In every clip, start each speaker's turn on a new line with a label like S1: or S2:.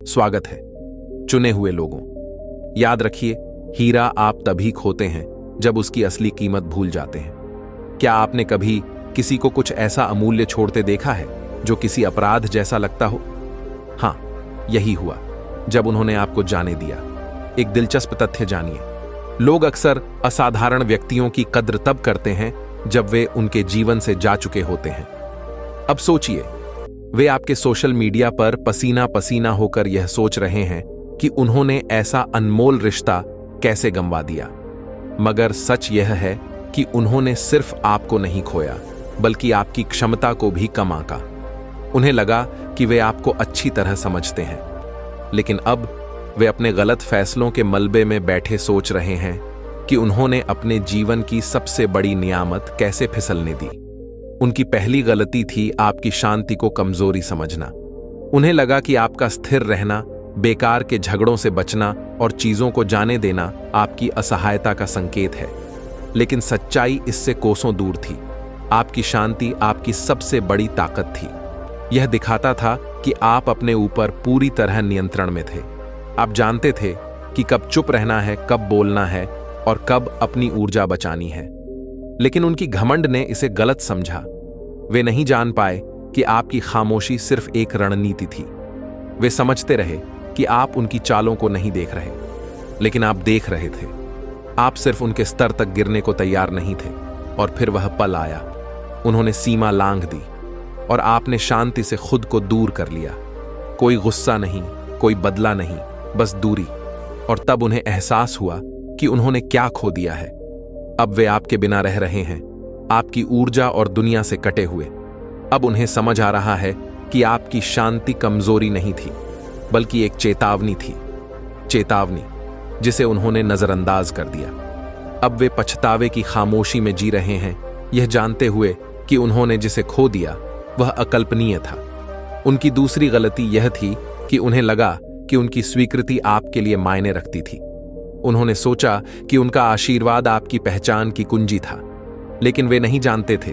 S1: स्वागत है चुने हुए लोगों। याद रखिए, हीरा आप तभी खोते हैं जब उसकी असली कीमत भूल जाते हैं। क्या आपने कभी किसी को कुछ ऐसा अमूल्य छोड़ते देखा है जो किसी अपराध जैसा लगता हो? हां, यही हुआ जब उन्होंने आपको जाने दिया। एक दिलचस्प तथ्य जानिए, लोग अक्सर असाधारण व्यक्तियों की कद्र तब करते हैं जब वे उनके जीवन से जा चुके होते हैं। अब सोचिए, वे आपके सोशल मीडिया पर पसीना पसीना होकर यह सोच रहे हैं कि उन्होंने ऐसा अनमोल रिश्ता कैसे गंवा दिया। मगर सच यह है कि उन्होंने सिर्फ आपको नहीं खोया, बल्कि आपकी क्षमता को भी कम आंका। उन्हें लगा कि वे आपको अच्छी तरह समझते हैं, लेकिन अब वे अपने गलत फैसलों के मलबे में बैठे सोच रहे हैं कि उन्होंने अपने जीवन की सबसे बड़ी नियामत कैसे फिसलने दी। उनकी पहली गलती थी आपकी शांति को कमजोरी समझना। उन्हें लगा कि आपका स्थिर रहना, बेकार के झगड़ों से बचना और चीजों को जाने देना आपकी असहायता का संकेत है। लेकिन सच्चाई इससे कोसों दूर थी। आपकी शांति आपकी सबसे बड़ी ताकत थी। यह दिखाता था कि आप अपने ऊपर पूरी तरह नियंत्रण में थे। आप जानते थे कि कब चुप रहना है, कब बोलना है और कब अपनी ऊर्जा बचानी है। लेकिन उनकी घमंड ने इसे गलत समझा। वे नहीं जान पाए कि आपकी खामोशी सिर्फ एक रणनीति थी। वे समझते रहे कि आप उनकी चालों को नहीं देख रहे, लेकिन आप देख रहे थे। आप सिर्फ उनके स्तर तक गिरने को तैयार नहीं थे। और फिर वह पल आया। उन्होंने सीमा लांघ दी और आपने शांति से खुद को दूर कर लिया। कोई गुस्सा नहीं, कोई बदला नहीं, बस दूरी। और तब उन्हें एहसास हुआ कि उन्होंने क्या खो दिया है। अब वे आपके बिना रह रहे हैं, आपकी ऊर्जा और दुनिया से कटे हुए। अब उन्हें समझ आ रहा है कि आपकी शांति कमजोरी नहीं थी, बल्कि एक चेतावनी थी। चेतावनी जिसे उन्होंने नजरअंदाज कर दिया। अब वे पछतावे की खामोशी में जी रहे हैं, यह जानते हुए कि उन्होंने जिसे खो दिया वह अकल्पनीय था। उनकी दूसरी गलती यह थी कि उन्हें लगा कि उनकी स्वीकृति आपके लिए मायने रखती थी। उन्होंने सोचा कि उनका आशीर्वाद आपकी पहचान की कुंजी था। लेकिन वे नहीं जानते थे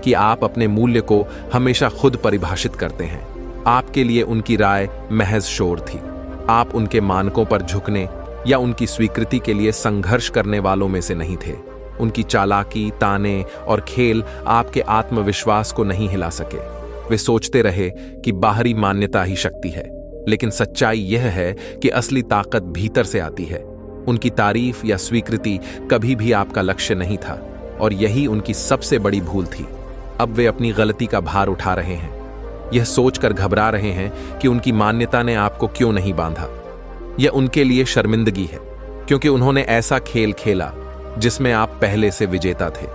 S1: कि आप अपने मूल्य को हमेशा खुद परिभाषित करते हैं। आपके लिए उनकी राय महज शोर थी। आप उनके मानकों पर झुकने या उनकी स्वीकृति के लिए संघर्ष करने वालों में से नहीं थे। उनकी चालाकी, ताने और खेल आपके आत्मविश्वास को नहीं हिला सके। वे सोचते रहे कि बाहरी मान्यता ही शक्ति है, लेकिन सच्चाई यह है कि असली ताकत भीतर से आती है। उनकी तारीफ या स्वीकृति कभी भी आपका लक्ष्य नहीं था, और यही उनकी सबसे बड़ी भूल थी। अब वे अपनी गलती का भार उठा रहे हैं, यह सोचकर घबरा रहे हैं कि उनकी मान्यता ने आपको क्यों नहीं बांधा। यह उनके लिए शर्मिंदगी है, क्योंकि उन्होंने ऐसा खेल खेला जिसमें आप पहले से विजेता थे।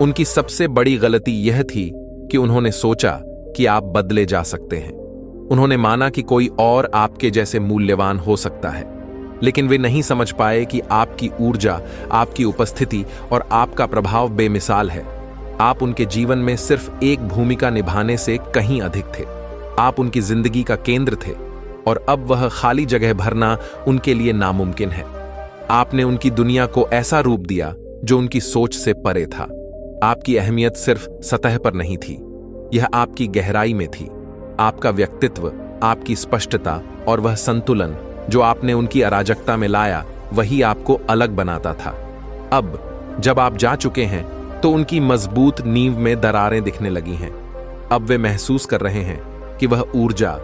S1: उनकी सबसे बड़ी गलती यह थी कि उन्होंने सोचा कि आप बदले जा सकते हैं। उन्होंने माना कि कोई और आपके जैसे मूल्यवान हो सकता है, लेकिन वे नहीं समझ पाए कि आपकी ऊर्जा, आपकी उपस्थिति और आपका प्रभाव बेमिसाल है। आप उनके जीवन में सिर्फ एक भूमिका निभाने से कहीं अधिक थे। आप उनकी जिंदगी का केंद्र थे, और अब वह खाली जगह भरना उनके लिए नामुमकिन है। आपने उनकी दुनिया को ऐसा रूप दिया जो उनकी सोच से परे था। आपकी अहमियत सिर्फ सतह पर नहीं थी, यह आपकी गहराई में थी। आपका व्यक्तित्व, आपकी स्पष्टता और वह संतुलन जो आपने उनकी अराजकता में लाया, वही आपको अलग बनाता था। अब जब आप जा चुके हैं तो उनकी मजबूत नींव में दरारें दिखने लगी हैं। अब वे महसूस कर रहे हैं कि वह ऊर्जा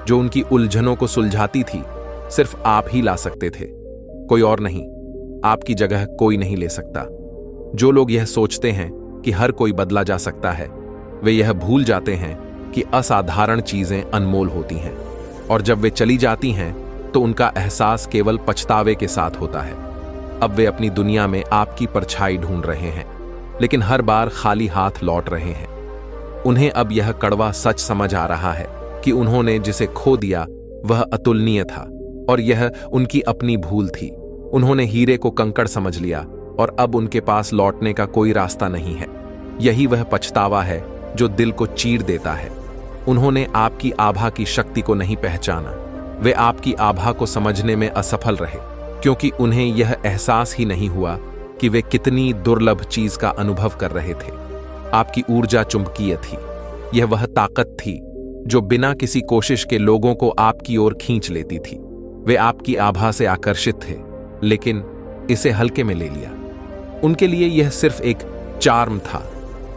S1: जो उनकी उलझनों को सुलझाती थी, सिर्फ आप ही ला सकते थे, कोई और नहीं। आपकी जगह कोई नहीं ले सकता। जो लोग यह सोचते हैं कि हर कोई बदला जा सकता है, वे यह भूल जाते हैं कि असाधारण चीजें अनमोल होती हैं, और जब वे चली जाती हैं तो उनका एहसास केवल पछतावे के साथ होता है। अब वे अपनी दुनिया में आपकी परछाई ढूंढ रहे हैं, लेकिन हर बार खाली हाथ लौट रहे हैं। उन्हें अब यह कड़वा सच समझ आ रहा है कि उन्होंने जिसे खो दिया वह अतुलनीय था, और यह उनकी अपनी भूल थी। उन्होंने हीरे को कंकड़ समझ लिया, और अब उनके पास लौटने का कोई रास्ता नहीं है। यही वह पछतावा है जो दिल को चीर देता है। उन्होंने आपकी आभा की शक्ति को नहीं पहचाना। वे आपकी आभा को समझने में असफल रहे, क्योंकि उन्हें यह एहसास ही नहीं हुआ कि वे कितनी दुर्लभ चीज का अनुभव कर रहे थे। आपकी ऊर्जा चुंबकीय थी। यह वह ताकत थी जो बिना किसी कोशिश के लोगों को आपकी ओर खींच लेती थी। वे आपकी आभा से आकर्षित थे, लेकिन इसे हल्के में ले लिया। उनके लिए यह सिर्फ एक चार्म था।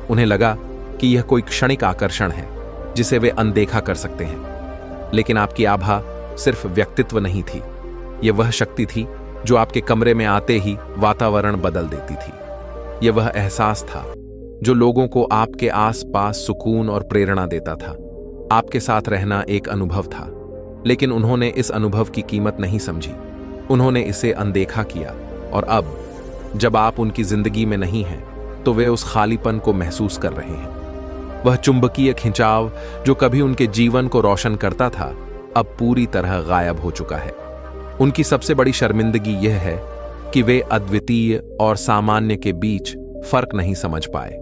S1: उन्हें लगा कि यह कोई क्षणिक आकर्षण है जिसे वे अनदेखा कर सकते हैं। लेकिन आपकी आभा सिर्फ व्यक्तित्व नहीं थी, यह वह शक्ति थी जो आपके कमरे में आते ही वातावरण बदल देती थी। यह वह एहसास था जो लोगों को आपके आसपास सुकून और प्रेरणा देता था। आपके साथ रहना एक अनुभव था, लेकिन उन्होंने इस अनुभव की कीमत नहीं समझी। उन्होंने इसे अनदेखा किया, और अब जब आप उनकी जिंदगी में नहीं हैं, तो वे उस खालीपन को महसूस कर रहे हैं। वह चुंबकीय खिंचाव जो कभी उनके जीवन को रोशन करता था, अब पूरी तरह गायब हो चुका है। उनकी सबसे बड़ी शर्मिंदगी यह है कि वे अद्वितीय और सामान्य के बीच फर्क नहीं समझ पाए।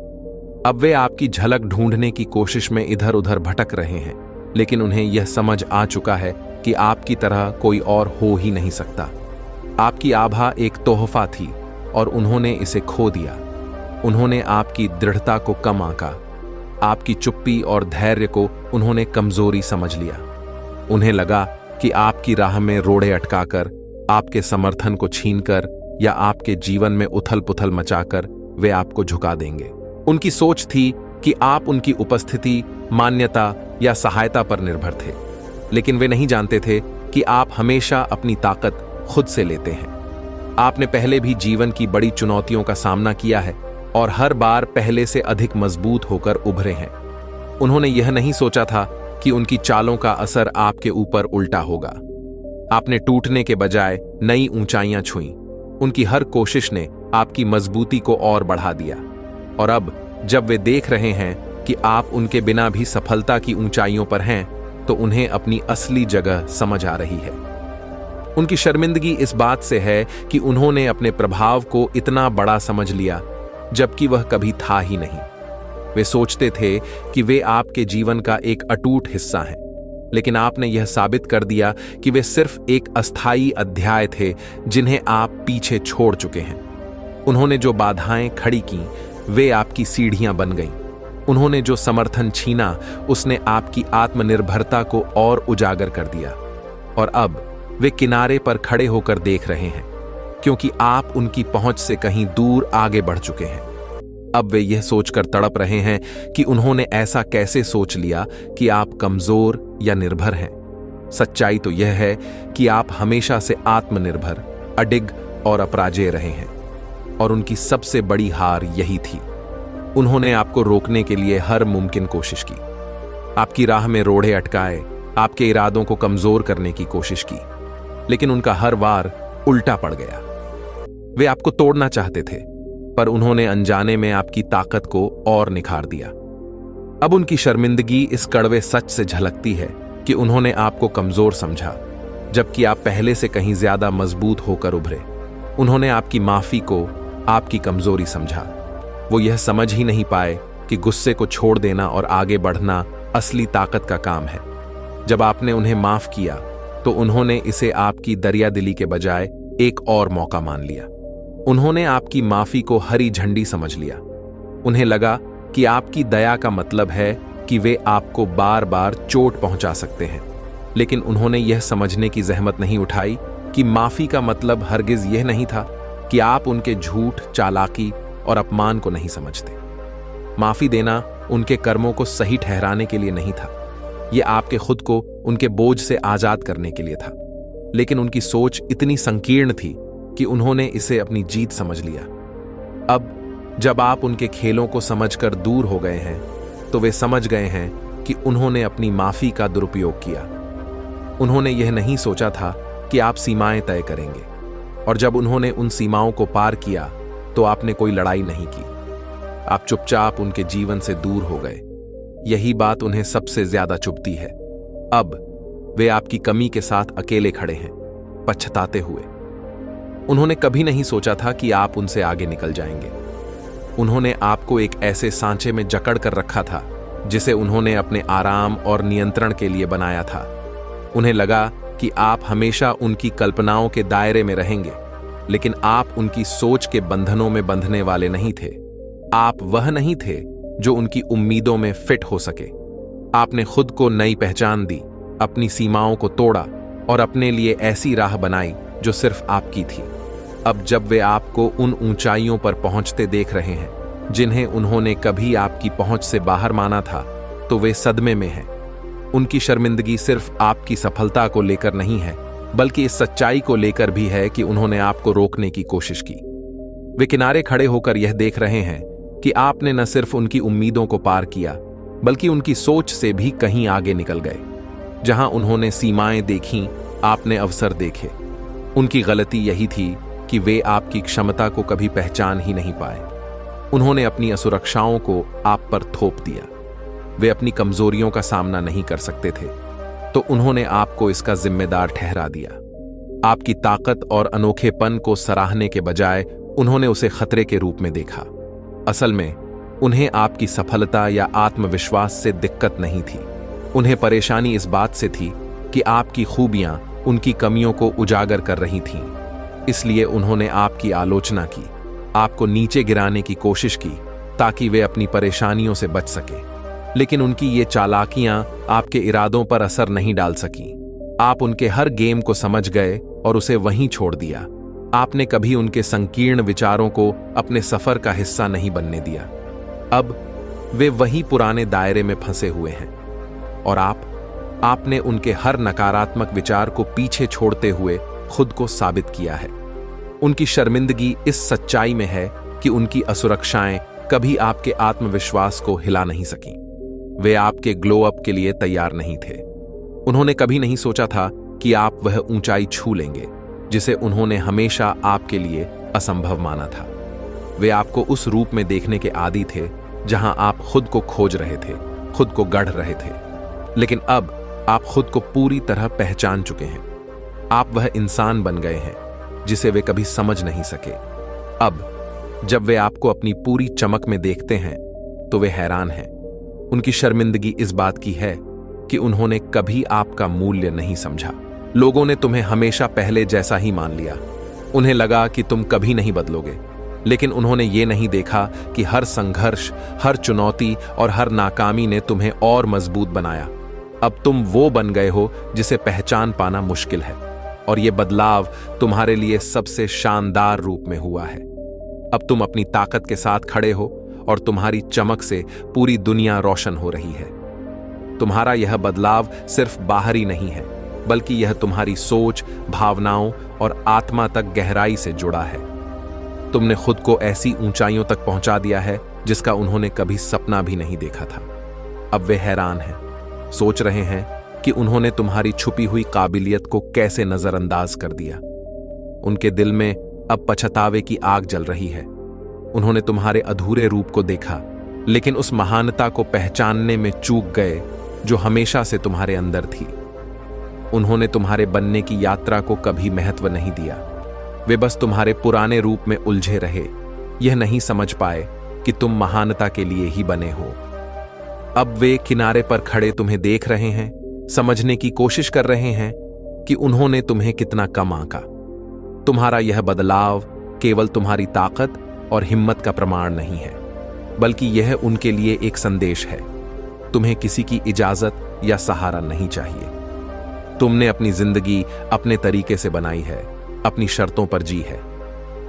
S1: अब वे आपकी झलक ढूंढने की कोशिश में इधर उधर भटक रहे हैं, लेकिन उन्हें यह समझ आ चुका है कि आपकी तरह कोई और हो ही नहीं सकता। आपकी आभा एक तोहफा थी और उन्होंने इसे खो दिया। उन्होंने आपकी दृढ़ता को कम आंका, आपकी चुप्पी और धैर्य को उन्होंने कमजोरी समझ लिया। उन्हें लगा कि आपकी राह में रोड़े अटकाकर, आपके समर्थन को छीनकर या आपके जीवन में उथल पुथल मचाकर वे आपको झुका देंगे। उनकी सोच थी कि आप उनकी उपस्थिति, मान्यता या सहायता पर निर्भर थे, लेकिन वे नहीं जानते थे कि आप हमेशा अपनी ताकत खुद से लेते हैं। आपने पहले भी जीवन की बड़ी चुनौतियों का सामना किया है और हर बार पहले से अधिक मजबूत होकर उभरे हैं। उन्होंने यह नहीं सोचा था कि उनकी चालों का असर आपके ऊपर उल्टा होगा। आपने टूटने के बजाय नई ऊंचाइयां छुईं। उनकी हर कोशिश ने आपकी मजबूती को और बढ़ा दिया, और अब जब वे देख रहे हैं कि आप उनके बिना भी सफलता की ऊंचाइयों पर हैं, तो उन्हें अपनी असली जगह समझ आ रही है। उनकी शर्मिंदगी इस बात से है कि उन्होंने अपने प्रभाव को इतना बड़ा समझ लिया, जबकि वह कभी था ही नहीं। वे सोचते थे कि वे आपके जीवन का एक अटूट हिस्सा हैं, लेकिन आपने यह साबित कर दिया कि वे सिर्फ एक अस्थायी अध्याय थे जिन्हें आप पीछे छोड़ चुके हैं। उन्होंने जो बाधाएं खड़ी की, वे आपकी सीढ़ियां बन गईं। उन्होंने जो समर्थन छीना, उसने आपकी आत्मनिर्भरता को और उजागर कर दिया। और अब वे किनारे पर खड़े होकर देख रहे हैं, क्योंकि आप उनकी पहुंच से कहीं दूर आगे बढ़ चुके हैं। अब वे यह सोचकर तड़प रहे हैं कि उन्होंने ऐसा कैसे सोच लिया कि आप कमजोर या निर्भर हैं। सच्चाई तो यह है कि आप हमेशा से आत्मनिर्भर, अडिग और अपराजेय रहे हैं, और उनकी सबसे बड़ी हार यही थी। उन्होंने आपको रोकने के लिए हर मुमकिन कोशिश की, आपकी राह में रोड़े अटकाए, आपके इरादों को कमजोर करने की कोशिश की, लेकिन उनका हर वार उल्टा पड़ गया। वे आपको तोड़ना चाहते थे, पर उन्होंने अनजाने में आपकी ताकत को और निखार दिया। अब उनकी शर्मिंदगी इस कड़वे सच से झलकती है कि उन्होंने आपको कमजोर समझा, जबकि आप पहले से कहीं ज्यादा मजबूत होकर उभरे। उन्होंने आपकी माफी को आपकी कमजोरी समझा। वो यह समझ ही नहीं पाए कि गुस्से को छोड़ देना और आगे बढ़ना असली ताकत का काम है। जब आपने उन्हें माफ किया, तो उन्होंने इसे आपकी दरियादिली के बजाय एक और मौका मान लिया। उन्होंने आपकी माफी को हरी झंडी समझ लिया। उन्हें लगा कि आपकी दया का मतलब है कि वे आपको बार बार चोट पहुंचा सकते हैं, लेकिन उन्होंने यह समझने की जहमत नहीं उठाई कि माफी का मतलब हरगिज यह नहीं था कि आप उनके झूठ, चालाकी और अपमान को नहीं समझते। माफी देना उनके कर्मों को सही ठहराने के लिए नहीं था, यह आपके खुद को उनके बोझ से आजाद करने के लिए था। लेकिन उनकी सोच इतनी संकीर्ण थी कि उन्होंने इसे अपनी जीत समझ लिया। अब जब आप उनके खेलों को समझकर दूर हो गए हैं, तो वे समझ गए हैं कि उन्होंने अपनी माफी का दुरुपयोग किया। उन्होंने यह नहीं सोचा था कि आप सीमाएं तय करेंगे, और जब उन्होंने उन सीमाओं को पार किया, तो आपने कोई लड़ाई नहीं की। आप चुपचाप उनके जीवन से दूर हो गए। यही बात उन्हें सबसे ज्यादा चुभती है। अब वे आपकी कमी के साथ अकेले खड़े हैं, पछताते हुए। उन्होंने कभी नहीं सोचा था कि आप उनसे आगे निकल जाएंगे। उन्होंने आपको एक ऐसे सांचे में जकड़ कर रखा था जिसे उन्होंने अपने आराम और नियंत्रण के लिए बनाया था। उन्हें लगा कि आप हमेशा उनकी कल्पनाओं के दायरे में रहेंगे, लेकिन आप उनकी सोच के बंधनों में बंधने वाले नहीं थे। आप वह नहीं थे जो उनकी उम्मीदों में फिट हो सके। आपने खुद को नई पहचान दी, अपनी सीमाओं को तोड़ा और अपने लिए ऐसी राह बनाई जो सिर्फ आपकी थी। अब जब वे आपको उन ऊंचाइयों पर पहुंचते देख रहे हैं जिन्हें उन्होंने कभी आपकी पहुंच से बाहर माना था, तो वे सदमे में हैं। उनकी शर्मिंदगी सिर्फ आपकी सफलता को लेकर नहीं है, बल्कि इस सच्चाई को लेकर भी है कि उन्होंने आपको रोकने की कोशिश की। वे किनारे खड़े होकर यह देख रहे हैं कि आपने न सिर्फ उनकी उम्मीदों को पार किया, बल्कि उनकी सोच से भी कहीं आगे निकल गए। जहां उन्होंने सीमाएं देखीं, आपने अवसर देखे। उनकी गलती यही थी कि वे आपकी क्षमता को कभी पहचान ही नहीं पाए। उन्होंने अपनी असुरक्षाओं को आप पर थोप दिया। वे अपनी कमजोरियों का सामना नहीं कर सकते थे, तो उन्होंने आपको इसका जिम्मेदार ठहरा दिया। आपकी ताकत और अनोखेपन को सराहने के बजाय उन्होंने उसे खतरे के रूप में देखा। असल में उन्हें आपकी सफलता या आत्मविश्वास से दिक्कत नहीं थी। उन्हें परेशानी इस बात से थी कि आपकी खूबियां उनकी कमियों को उजागर कर रही थीं। इसलिए उन्होंने आपकी आलोचना की, आपको नीचे गिराने की कोशिश की, ताकि वे अपनी परेशानियों से बच सके। लेकिन उनकी ये चालाकियां आपके इरादों पर असर नहीं डाल सकीं। आप उनके हर गेम को समझ गए और उसे वहीं छोड़ दिया। आपने कभी उनके संकीर्ण विचारों को अपने सफर का हिस्सा नहीं बनने दिया। अब वे वही पुराने दायरे में फंसे हुए हैं और आपने उनके हर नकारात्मक विचार को पीछे छोड़ते हुए खुद को साबित किया है। उनकी शर्मिंदगी इस सच्चाई में है कि उनकी असुरक्षाएं कभी आपके आत्मविश्वास को हिला नहीं सकीं। वे आपके ग्लो अप के लिए तैयार नहीं थे। उन्होंने कभी नहीं सोचा था कि आप वह ऊंचाई छू लेंगे जिसे उन्होंने हमेशा आपके लिए असंभव माना था। वे आपको उस रूप में देखने के आदी थे जहां आप खुद को खोज रहे थे, खुद को गढ़ रहे थे। लेकिन अब आप खुद को पूरी तरह पहचान चुके हैं। आप वह इंसान बन गए हैं जिसे वे कभी समझ नहीं सके। अब जब वे आपको अपनी पूरी चमक में देखते हैं तो वे हैरान हैं। उनकी शर्मिंदगी इस बात की है कि उन्होंने कभी आपका मूल्य नहीं समझा। लोगों ने तुम्हें हमेशा पहले जैसा ही मान लिया। उन्हें लगा कि तुम कभी नहीं बदलोगे, लेकिन उन्होंने ये नहीं देखा कि हर संघर्ष, हर चुनौती और हर नाकामी ने तुम्हें और मजबूत बनाया। अब तुम वो बन गए हो जिसे पहचान पाना मुश्किल है, और ये बदलाव तुम्हारे लिए सबसे शानदार रूप में हुआ है। अब तुम अपनी ताकत के साथ खड़े हो और तुम्हारी चमक से पूरी दुनिया रोशन हो रही है। तुम्हारा यह बदलाव सिर्फ बाहरी नहीं है, बल्कि यह तुम्हारी सोच, भावनाओं और आत्मा तक गहराई से जुड़ा है। तुमने खुद को ऐसी ऊंचाइयों तक पहुंचा दिया है जिसका उन्होंने कभी सपना भी नहीं देखा था। अब वे हैरान हैं, सोच रहे हैं कि उन्होंने तुम्हारी छुपी हुई काबिलियत को कैसे नजरअंदाज कर दिया। उनके दिल में अब पछतावे की आग जल रही है। उन्होंने तुम्हारे अधूरे रूप को देखा, लेकिन उस महानता को पहचानने में चूक गए जो हमेशा से तुम्हारे अंदर थी। उन्होंने तुम्हारे बनने की यात्रा को कभी महत्व नहीं दिया। वे बस तुम्हारे पुराने रूप में उलझे रहे, यह नहीं समझ पाए कि तुम महानता के लिए ही बने हो। अब वे किनारे पर खड़े तुम्हें देख रहे हैं, समझने की कोशिश कर रहे हैं कि उन्होंने तुम्हें कितना कम आंका। तुम्हारा यह बदलाव केवल तुम्हारी ताकत और हिम्मत का प्रमाण नहीं है, बल्कि यह उनके लिए एक संदेश है। तुम्हें किसी की इजाजत या सहारा नहीं चाहिए। तुमने अपनी जिंदगी अपने तरीके से बनाई है, अपनी शर्तों पर जी है,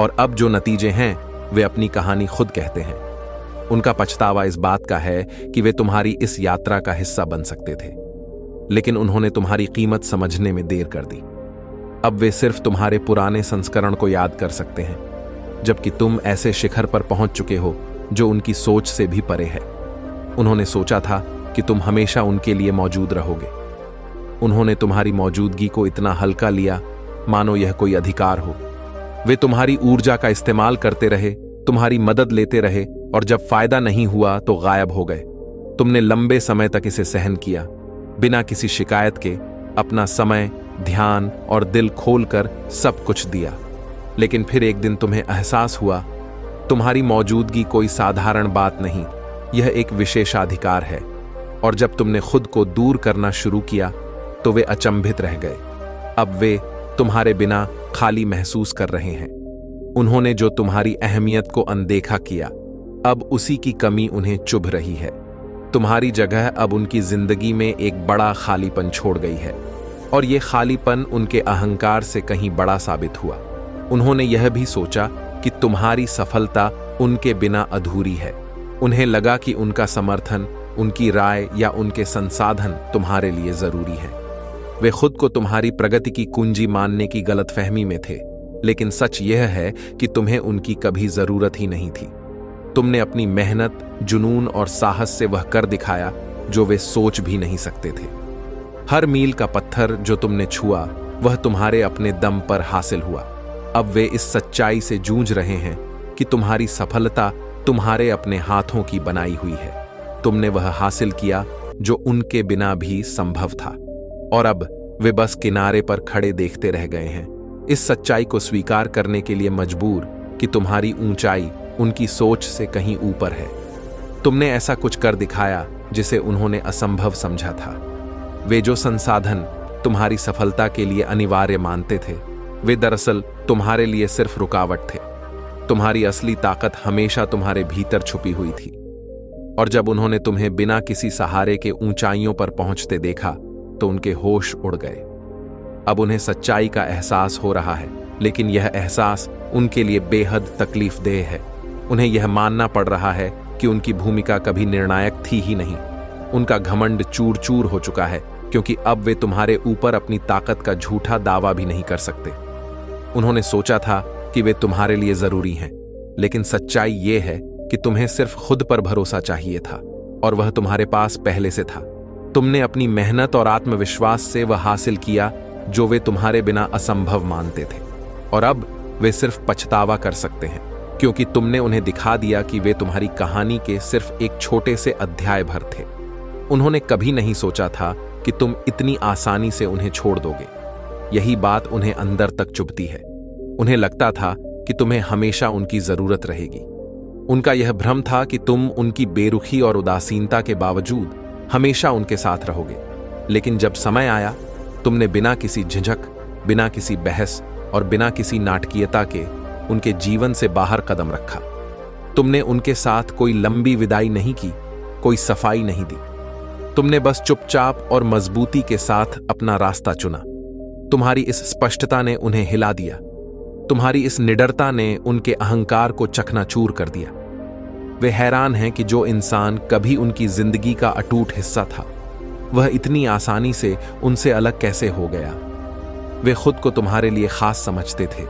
S1: और अब जो नतीजे हैं वे अपनी कहानी खुद कहते हैं। उनका पछतावा इस बात का है कि वे तुम्हारी इस यात्रा का हिस्सा बन सकते थे, लेकिन उन्होंने तुम्हारी कीमत समझने में देर कर दी। अब वे सिर्फ तुम्हारे पुराने संस्करण को याद कर सकते हैं, जबकि तुम ऐसे शिखर पर पहुंच चुके हो जो उनकी सोच से भी परे है। उन्होंने सोचा था कि तुम हमेशा उनके लिए मौजूद रहोगे। उन्होंने तुम्हारी मौजूदगी को इतना हल्का लिया मानो यह कोई अधिकार हो। वे तुम्हारी ऊर्जा का इस्तेमाल करते रहे, तुम्हारी मदद लेते रहे, और जब फायदा नहीं हुआ तो गायब हो गए। तुमने लंबे समय तक इसे सहन किया, बिना किसी शिकायत के, अपना समय, ध्यान और दिल खोलकर सब कुछ दिया। लेकिन फिर एक दिन तुम्हें एहसास हुआ, तुम्हारी मौजूदगी कोई साधारण बात नहीं, यह एक विशेषाधिकार है। और जब तुमने खुद को दूर करना शुरू किया तो वे अचंभित रह गए। अब वे तुम्हारे बिना खाली महसूस कर रहे हैं। उन्होंने जो तुम्हारी अहमियत को अनदेखा किया, अब उसी की कमी उन्हें चुभ रही है। तुम्हारी जगह अब उनकी जिंदगी में एक बड़ा खालीपन छोड़ गई है, और ये खालीपन उनके अहंकार से कहीं बड़ा साबित हुआ। उन्होंने यह भी सोचा कि तुम्हारी सफलता उनके बिना अधूरी है। उन्हें लगा कि उनका समर्थन, उनकी राय या उनके संसाधन तुम्हारे लिए जरूरी है। वे खुद को तुम्हारी प्रगति की कुंजी मानने की गलतफहमी में थे, लेकिन सच यह है कि तुम्हें उनकी कभी जरूरत ही नहीं थी। तुमने अपनी मेहनत, जुनून और साहस से वह कर दिखाया जो वे सोच भी नहीं सकते थे। हर मील का पत्थर जो तुमने छुआ वह तुम्हारे अपने दम पर हासिल हुआ। अब वे इस सच्चाई से जूझ रहे हैं कि तुम्हारी सफलता तुम्हारे अपने हाथों की बनाई हुई है। तुमने वह हासिल किया जो उनके बिना भी संभव था, और अब वे बस किनारे पर खड़े देखते रह गए हैं, इस सच्चाई को स्वीकार करने के लिए मजबूर कि तुम्हारी ऊंचाई उनकी सोच से कहीं ऊपर है। तुमने ऐसा कुछ कर दिखाया जिसे उन्होंने असंभव समझा था। वे जो संसाधन तुम्हारी सफलता के लिए अनिवार्य मानते थे, वे दरअसल तुम्हारे लिए सिर्फ रुकावट थे। तुम्हारी असली ताकत हमेशा तुम्हारे भीतर छुपी हुई थी, और जब उन्होंने तुम्हें बिना किसी सहारे के ऊंचाइयों पर पहुंचते देखा तो उनके होश उड़ गए। अब उन्हें सच्चाई का एहसास हो रहा है, लेकिन यह एहसास उनके लिए बेहद तकलीफदेह है। उन्हें यह मानना पड़ रहा है कि उनकी भूमिका कभी निर्णायक थी ही नहीं। उनका घमंड चूर चूर हो चुका है, क्योंकि अब वे तुम्हारे ऊपर अपनी ताकत का झूठा दावा भी नहीं कर सकते। उन्होंने सोचा था कि वे तुम्हारे लिए जरूरी हैं, लेकिन सच्चाई ये है कि तुम्हें सिर्फ खुद पर भरोसा चाहिए था, और वह तुम्हारे पास पहले से था। तुमने अपनी मेहनत और आत्मविश्वास से वह हासिल किया जो वे तुम्हारे बिना असंभव मानते थे, और अब वे सिर्फ पछतावा कर सकते हैं, क्योंकि तुमने उन्हें दिखा दिया कि वे तुम्हारी कहानी के सिर्फ एक छोटे से अध्याय भर थे। उन्होंने कभी नहीं सोचा था कि तुम इतनी आसानी से उन्हें छोड़ दोगे। यही बात उन्हें अंदर तक चुभती है। उन्हें लगता था कि तुम्हें हमेशा उनकी जरूरत रहेगी। उनका यह भ्रम था कि तुम उनकी बेरुखी और उदासीनता के बावजूद हमेशा उनके साथ रहोगे। लेकिन जब समय आया, तुमने बिना किसी झिझक, बिना किसी बहस और बिना किसी नाटकीयता के उनके जीवन से बाहर कदम रखा। तुमने उनके साथ कोई लंबी विदाई नहीं की, कोई सफाई नहीं दी। तुमने बस चुपचाप और मजबूती के साथ अपना रास्ता चुना। तुम्हारी इस स्पष्टता ने उन्हें हिला दिया। तुम्हारी इस निडरता ने उनके अहंकार को चकनाचूर कर दिया। वे हैरान हैं कि जो इंसान कभी उनकी जिंदगी का अटूट हिस्सा था, वह इतनी आसानी से उनसे अलग कैसे हो गया। वे खुद को तुम्हारे लिए खास समझते थे,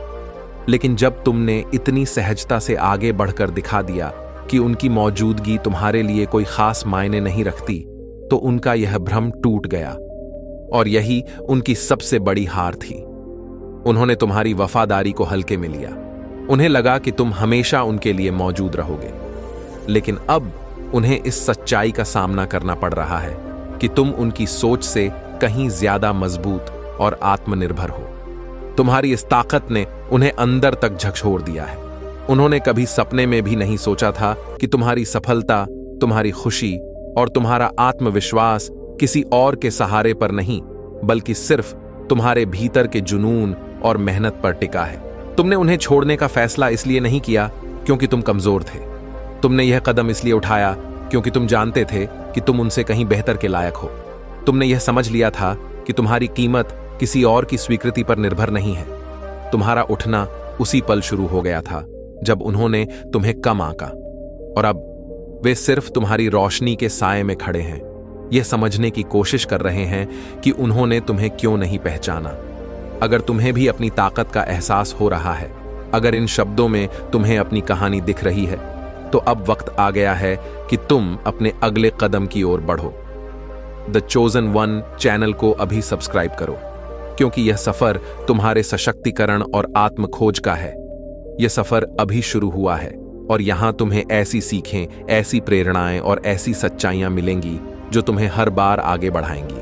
S1: लेकिन जब तुमने इतनी सहजता से आगे बढ़कर दिखा दिया कि उनकी मौजूदगी तुम्हारे लिए कोई खास मायने नहीं रखती, तो उनका यह भ्रम टूट गया। और यही उनकी सबसे बड़ी हार थी। उन्होंने तुम्हारी वफादारी को हल्के में लिया। उन्हें लगा कि तुम हमेशा उनके लिए मौजूद रहोगे, लेकिन अब उन्हें इस सच्चाई का सामना करना पड़ रहा है कि तुम उनकी सोच से कहीं ज्यादा मजबूत और आत्मनिर्भर हो। तुम्हारी इस ताकत ने उन्हें अंदर तक झकझोर दिया है। उन्होंने कभी सपने में भी नहीं सोचा था कि तुम्हारी सफलता, तुम्हारी खुशी और तुम्हारा आत्मविश्वास किसी और के सहारे पर नहीं, बल्कि सिर्फ तुम्हारे भीतर के जुनून और मेहनत पर टिका है। तुमने उन्हें छोड़ने का फैसला इसलिए नहीं किया क्योंकि तुम कमजोर थे। तुमने यह कदम इसलिए उठाया क्योंकि तुम जानते थे कि तुम उनसे कहीं बेहतर के लायक हो। तुमने यह समझ लिया था कि तुम्हारी कीमत किसी और की स्वीकृति पर निर्भर नहीं है। तुम्हारा उठना उसी पल शुरू हो गया था जब उन्होंने तुम्हें कम आंका, और अब वे सिर्फ तुम्हारी रोशनी के साए में खड़े हैं, यह समझने की कोशिश कर रहे हैं कि उन्होंने तुम्हें क्यों नहीं पहचाना। अगर तुम्हें भी अपनी ताकत का एहसास हो रहा है, अगर इन शब्दों में तुम्हें अपनी कहानी दिख रही है, तो अब वक्त आ गया है कि तुम अपने अगले कदम की ओर बढ़ो। द चोजन वन चैनल को अभी सब्सक्राइब करो, क्योंकि यह सफर तुम्हारे सशक्तिकरण और आत्म खोज का है। यह सफर अभी शुरू हुआ है, और यहां तुम्हें ऐसी सीखें, ऐसी प्रेरणाएं और ऐसी सच्चाइयां मिलेंगी जो तुम्हें हर बार आगे बढ़ाएंगी।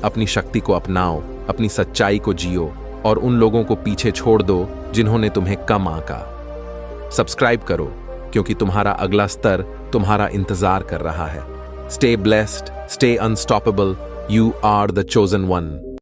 S1: अपनी शक्ति को अपनाओ, अपनी सच्चाई को जियो, और उन लोगों को पीछे छोड़ दो जिन्होंने तुम्हें कम आंका। सब्सक्राइब करो, क्योंकि तुम्हारा अगला स्तर तुम्हारा इंतजार कर रहा है। Stay blessed, stay unstoppable, you are the chosen one.